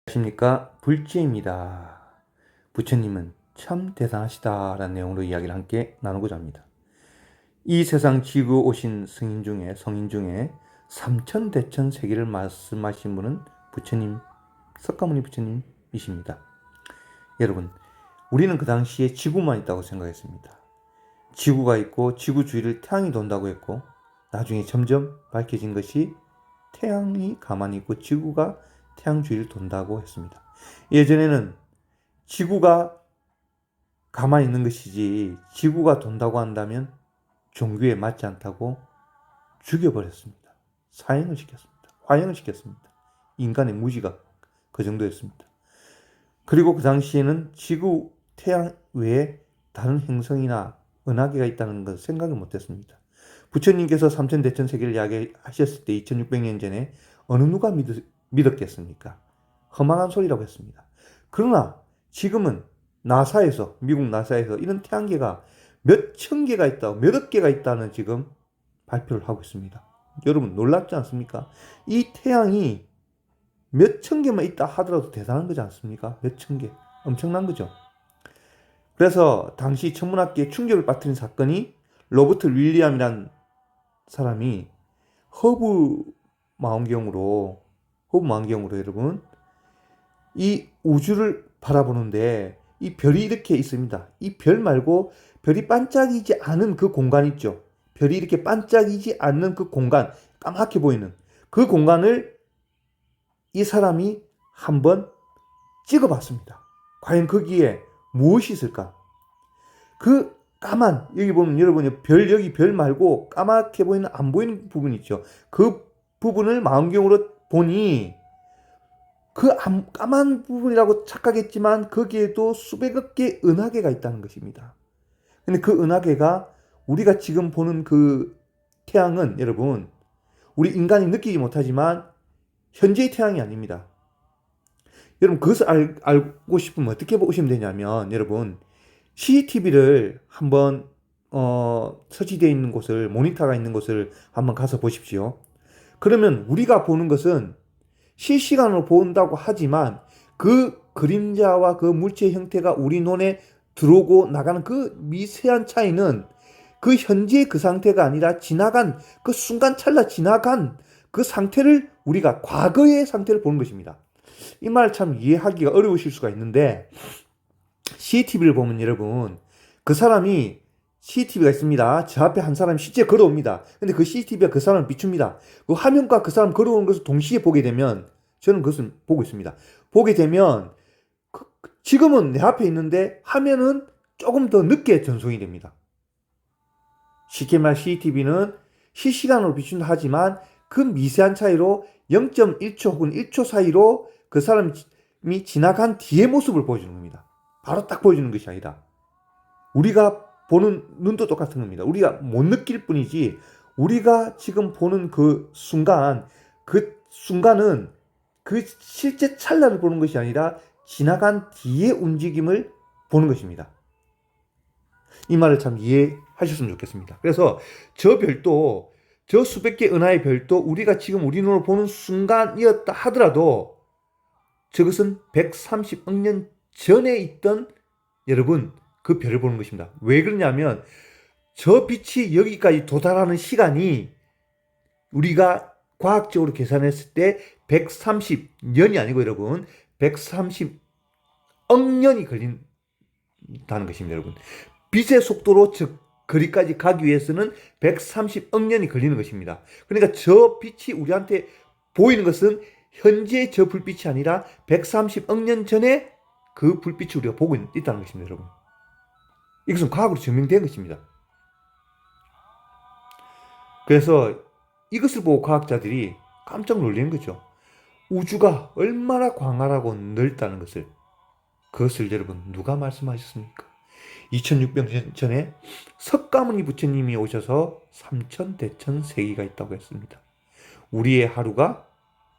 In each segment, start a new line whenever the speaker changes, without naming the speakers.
안녕하십니까, 불지입니다. 부처님은 참 대단하시다라는 내용으로 이야기를 함께 나누고자 합니다. 이 세상 지구 오신 성인 중에 삼천대천 세계를 말씀하신 분은 부처님, 석가모니 부처님이십니다. 여러분, 우리는 그 당시에 지구만 있다고 생각했습니다. 지구가 있고 지구 주위를 태양이 돈다고 했고, 나중에 점점 밝혀진 것이 태양이 가만히 있고 지구가 태양 주위를 돈다고 했습니다. 예전에는 지구가 가만히 있는 것이지 지구가 돈다고 한다면 종교에 맞지 않다고 죽여버렸습니다. 사형을 시켰습니다. 화형을 시켰습니다. 인간의 무지가 그 정도였습니다. 그리고 그 당시에는 지구, 태양 외에 다른 행성이나 은하계가 있다는 것을 생각을 못했습니다. 부처님께서 삼천대천 세계를 이야기하셨을 때 2600년 전에 어느 누가 믿었겠습니까? 허망한 소리라고 했습니다. 그러나 지금은 나사에서, 미국 나사에서 이런 태양계가 몇 천 개가 있다, 몇 억 개가 있다는 지금 발표를 하고 있습니다. 여러분 놀랍지 않습니까? 이 태양이 몇 천 개만 있다 하더라도 대단한 거지 않습니까? 몇 천 개. 엄청난 거죠. 그래서 당시 천문학계에 충격을 빠뜨린 사건이 로버트 윌리엄이란 사람이 허브 망원경으로 여러분 이 우주를 바라보는데 이 별이 이렇게 있습니다. 이 별 말고 별이 반짝이지 않은 그 공간 있죠. 별이 이렇게 반짝이지 않는 그 공간, 까맣게 보이는 그 공간을 이 사람이 한번 찍어봤습니다. 과연 거기에 무엇이 있을까? 그 까만, 여기 보면 여러분이 여기 별 말고 까맣게 보이는 안 보이는 부분 있죠. 그 부분을 망원경으로 보니 그 까만 부분이라고 착각했지만 거기에도 수백억 개의 은하계가 있다는 것입니다. 근데 그 은하계가 우리가 지금 보는 그 태양은 여러분 우리 인간이 느끼지 못하지만 현재의 태양이 아닙니다. 여러분 그것을 알고 싶으면 어떻게 보시면 되냐면 여러분 CCTV를 한번 설치되어 있는 곳을 모니터가 있는 곳을 한번 가서 보십시오. 그러면 우리가 보는 것은 실시간으로 본다고 하지만 그 그림자와 그 물체의 형태가 우리 눈에 들어오고 나가는 그 미세한 차이는 그 현재의 그 상태가 아니라 지나간 그 순간 찰나 지나간 그 상태를 우리가 과거의 상태를 보는 것입니다. 이 말 참 이해하기가 어려우실 수가 있는데 CCTV를 보면 여러분 그 사람이 CCTV가 있습니다. 저 앞에 한 사람이 실제 걸어옵니다. 근데 그 CCTV가 그 사람을 비춥니다. 그 화면과 그 사람 걸어오는 것을 동시에 보게 되면 저는 그것을 보고 있습니다. 보게 되면 지금은 내 앞에 있는데 화면은 조금 더 늦게 전송이 됩니다. 쉽게 말 CCTV는 실시간으로 비춘다 하지만 그 미세한 차이로 0.1초 혹은 1초 사이로 그 사람이 지나간 뒤의 모습을 보여주는 겁니다. 바로 딱 보여주는 것이 아니라 우리가 보는 눈도 똑같은 겁니다. 우리가 못 느낄 뿐이지 우리가 지금 보는 그 순간은 그 실제 찰나를 보는 것이 아니라 지나간 뒤의 움직임을 보는 것입니다. 이 말을 참 이해하셨으면 좋겠습니다. 그래서 저 별도 저 수백 개 은하의 별도 우리가 지금 우리 눈으로 보는 순간이었다 하더라도 저것은 130억 년 전에 있던 여러분 그 별을 보는 것입니다. 왜 그러냐면 저 빛이 여기까지 도달하는 시간이 우리가 과학적으로 계산했을 때 130년이 아니고 여러분 130억 년이 걸린다는 것입니다. 여러분 빛의 속도로 즉 거리까지 가기 위해서는 130억 년이 걸리는 것입니다. 그러니까 저 빛이 우리한테 보이는 것은 현재 저 불빛이 아니라 130억 년 전에 그 불빛을 우리가 보고 있다는 것입니다. 여러분 이것은 과학으로 증명된 것입니다. 그래서 이것을 보고 과학자들이 깜짝 놀라는 거죠. 우주가 얼마나 광활하고 넓다는 것을. 그것을 여러분 누가 말씀하셨습니까? 2600년 전에 석가모니 부처님이 오셔서 삼천대천 세계가 있다고 했습니다. 우리의 하루가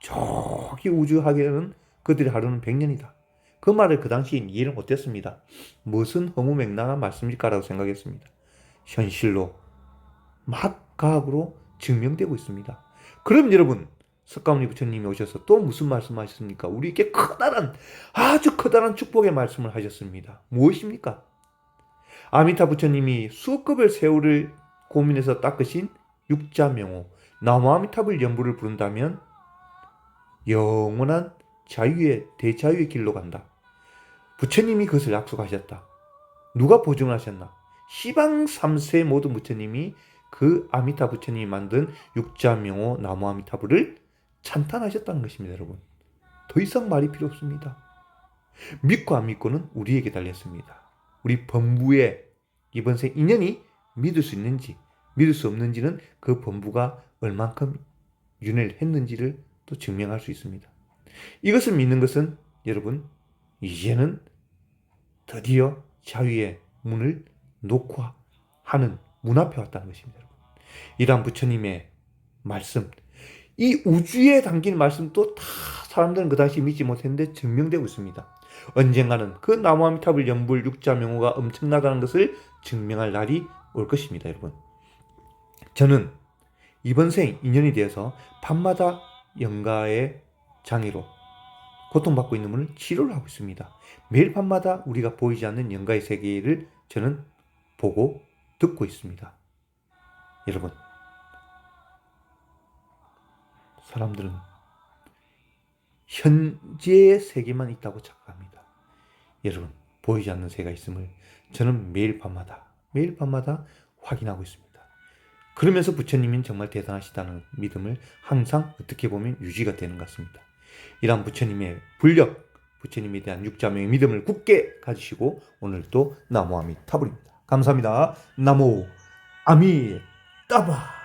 저기 우주 하기에는 그들의 하루는 100년이다. 그 말을 그 당시엔 이해를 못했습니다. 무슨 허무맹랑한 말씀일까라고 생각했습니다. 현실로 막 과학으로 증명되고 있습니다. 그럼 여러분 석가모니 부처님이 오셔서 또 무슨 말씀하셨습니까? 우리에게 커다란, 아주 커다란 축복의 말씀을 하셨습니다. 무엇입니까? 아미타 부처님이 수억급의 세월을 고민해서 닦으신 육자명호 나무아미타불 연부를 부른다면 영원한 자유의 대자유의 길로 간다. 부처님이 그것을 약속하셨다. 누가 보증하셨나? 시방 3세 모든 부처님이 그 아미타 부처님이 만든 육자명호 나무아미타불을 찬탄하셨다는 것입니다, 여러분. 더 이상 말이 필요 없습니다. 믿고 안 믿고는 우리에게 달렸습니다. 우리 범부의 이번 생 인연이 믿을 수 있는지 믿을 수 없는지는 그 범부가 얼만큼 윤회를 했는지를 또 증명할 수 있습니다. 이것을 믿는 것은 여러분 이제는 드디어 자유의 문을 놓고 하는 문 앞에 왔다는 것입니다. 여러분. 이러한 부처님의 말씀, 이 우주에 담긴 말씀도 다 사람들은 그 당시 믿지 못했는데 증명되고 있습니다. 언젠가는 그 나무아미타불 연불 육자명호가 엄청나다는 것을 증명할 날이 올 것입니다, 여러분. 저는 이번 생 인연이 되어서 밤마다 영가의 장애로 고통받고 있는 분을 치료를 하고 있습니다. 매일 밤마다 우리가 보이지 않는 영가의 세계를 저는 보고 듣고 있습니다. 여러분, 사람들은 현재의 세계만 있다고 착각합니다. 여러분, 보이지 않는 세계가 있음을 저는 매일 밤마다 확인하고 있습니다. 그러면서 부처님은 정말 대단하시다는 믿음을 항상 어떻게 보면 유지가 되는 것 같습니다. 이러한 부처님의 불력, 부처님에 대한 육자명의 믿음을 굳게 가지시고 오늘도 나무아미타불입니다. 감사합니다. 나무 아미따불.